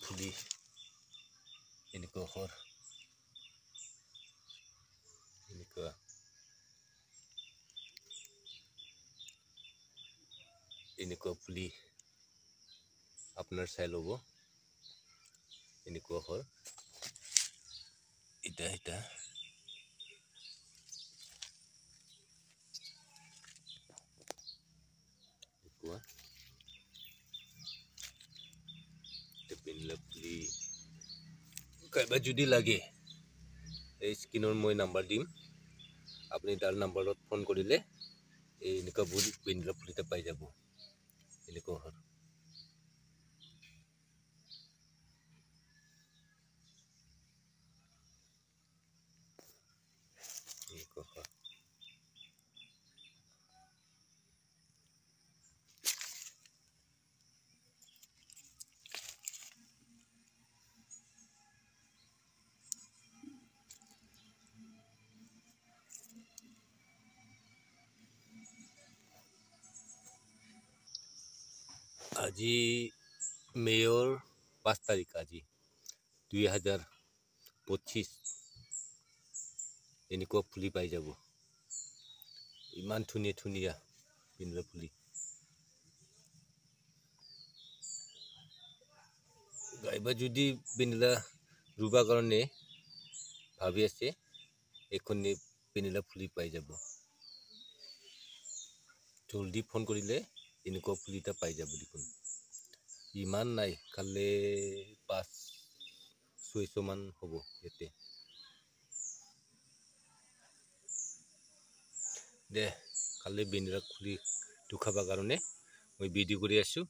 ফুলি এনেকুৱা হৰ এনেকুৱা ফুলি আপোনাৰ চাই ল'ব এনেকুৱা হৰ এটা পিনলে ফুলি কাইবা যদি লাগে এই স্ক্ৰীনৰ মই নাম্বাৰ দিম আপুনি তাৰ নাম্বাৰত ফোন কৰিলে এই এনেকুৱা পিনলে ফুলিটা পাই যাব এনেকুৱা হৰ আজি মেয়ৰ 5 তাৰিখ আজি 2025 এনেকুৱা ফুলি পাই যাব ইমান ধুনীয়া পিনলে ফুলি গাইবা যদি পিনলা ৰুবা কাৰণে ভাবি আছে এখন পিনলা ফুলি পাই যাব জলদি ফোন কৰিলে এনেকুৱা ফুলিটা পাই যাব দেখোন ইমান নাই খালে 500-600 মান হ'ব ইয়াতে দে খালি পিনলা ফুলি দুখাবা কাৰণে মই ভিডিঅ' কৰি আছো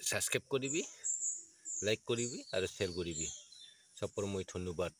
সাবস্ক্ৰাইব কৰিবি লাইক কৰিবি আৰু শ্বেয়াৰ কৰিবি সবৰ মই ধন্যবাদ